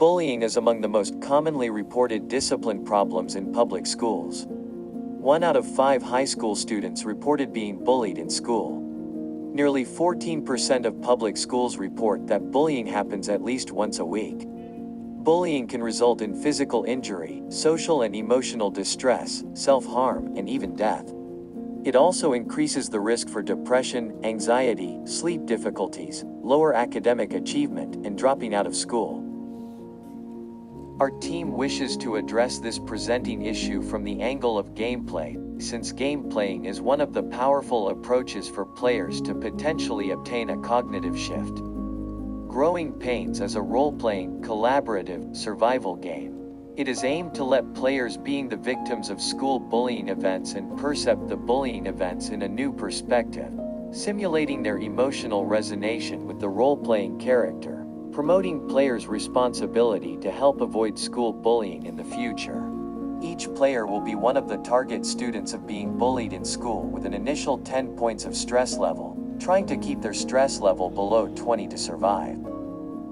Bullying is among the most commonly reported discipline problems in public schools. 1 out of 5 high school students reported being bullied in school. Nearly 14% of public schools report that bullying happens at least once a week. Bullying can result in physical injury, social and emotional distress, self-harm, and even death. It also increases the risk for depression, anxiety, sleep difficulties, lower academic achievement, and dropping out of school. Our team wishes to address this presenting issue from the angle of gameplay, since gameplaying is one of the powerful approaches for players to potentially obtain a cognitive shift. Growing Pains is a role-playing, collaborative, survival game. It is aimed to let players being the victims of school bullying events and perceive the bullying events in a new perspective, simulating their emotional resonance with the role-playing character, promoting players' responsibility to help avoid school bullying in the future. Each player will be one of the target students of being bullied in school with an initial 10 points of stress level, trying to keep their stress level below 20 to survive.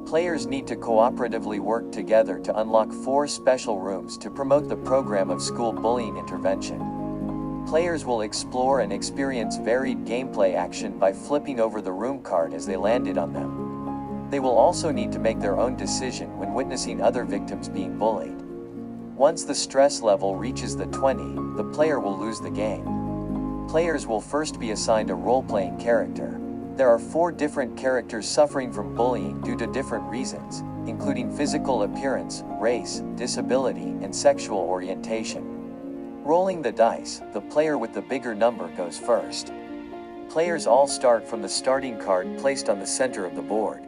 Players need to cooperatively work together to unlock 4 special rooms to promote the program of school bullying intervention. Players will explore and experience varied gameplay action by flipping over the room card as they landed on them. They will also need to make their own decision when witnessing other victims being bullied. Once the stress level reaches the 20, the player will lose the game. Players will first be assigned a role-playing character. There are 4 different characters suffering from bullying due to different reasons, including physical appearance, race, disability, and sexual orientation. Rolling the dice, the player with the bigger number goes first. Players all start from the starting card placed on the center of the board.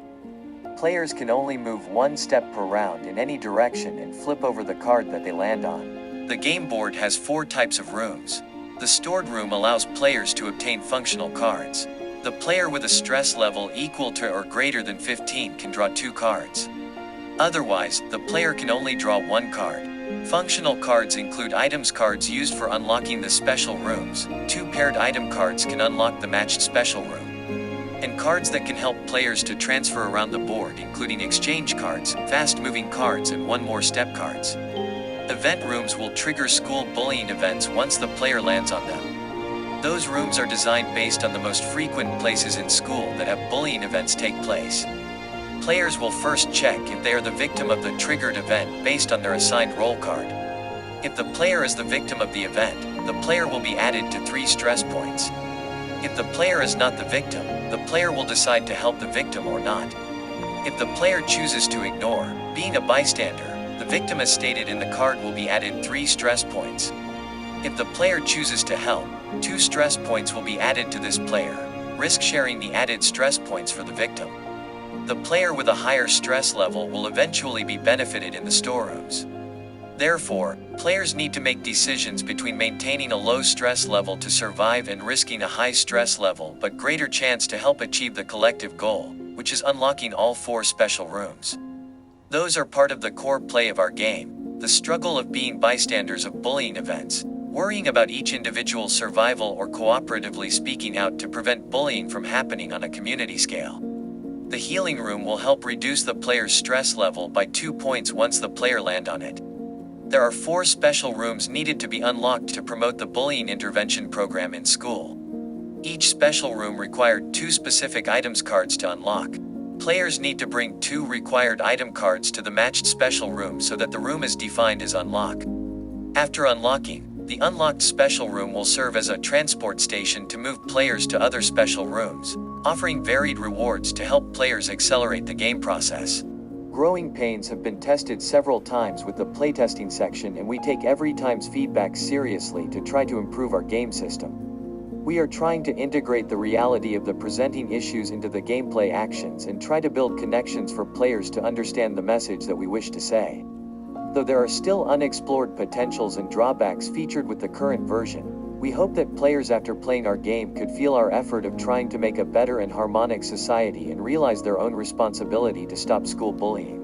Players can only move 1 step per round in any direction and flip over the card that they land on. The game board has 4 types of rooms. The stored room allows players to obtain functional cards. The player with a stress level equal to or greater than 15 can draw 2 cards. Otherwise, the player can only draw 1 card. Functional cards include items cards used for unlocking the special rooms. 2 paired item cards can unlock the matched special room. And cards that can help players to transfer around the board, including exchange cards, fast-moving cards, and 1 more step cards. Event rooms will trigger school bullying events once the player lands on them. Those rooms are designed based on the most frequent places in school that have bullying events take place. Players will first check if they are the victim of the triggered event based on their assigned role card. If the player is the victim of the event, the player will be added to 3 stress points. If the player is not the victim, the player will decide to help the victim or not. If the player chooses to ignore, being a bystander, the victim as stated in the card will be added 3 stress points. If the player chooses to help, 2 stress points will be added to this player, risk sharing the added stress points for the victim. The player with a higher stress level will eventually be benefited in the storerooms. Therefore, players need to make decisions between maintaining a low stress level to survive and risking a high stress level but greater chance to help achieve the collective goal, which is unlocking all 4 special rooms. Those are part of the core play of our game, the struggle of being bystanders of bullying events, worrying about each individual's survival or cooperatively speaking out to prevent bullying from happening on a community scale. The healing room will help reduce the player's stress level by 2 points once the player land on it. There are 4 special rooms needed to be unlocked to promote the bullying intervention program in school. Each special room required 2 specific items cards to unlock. Players need to bring 2 required item cards to the matched special room so that the room is defined as unlock. After unlocking, the unlocked special room will serve as a transport station to move players to other special rooms, offering varied rewards to help players accelerate the game process. Growing Pains have been tested several times with the playtesting section, and we take every time's feedback seriously to try to improve our game system. We are trying to integrate the reality of the presenting issues into the gameplay actions and try to build connections for players to understand the message that we wish to say. Though there are still unexplored potentials and drawbacks featured with the current version, we hope that players after playing our game could feel our effort of trying to make a better and harmonic society and realize their own responsibility to stop school bullying.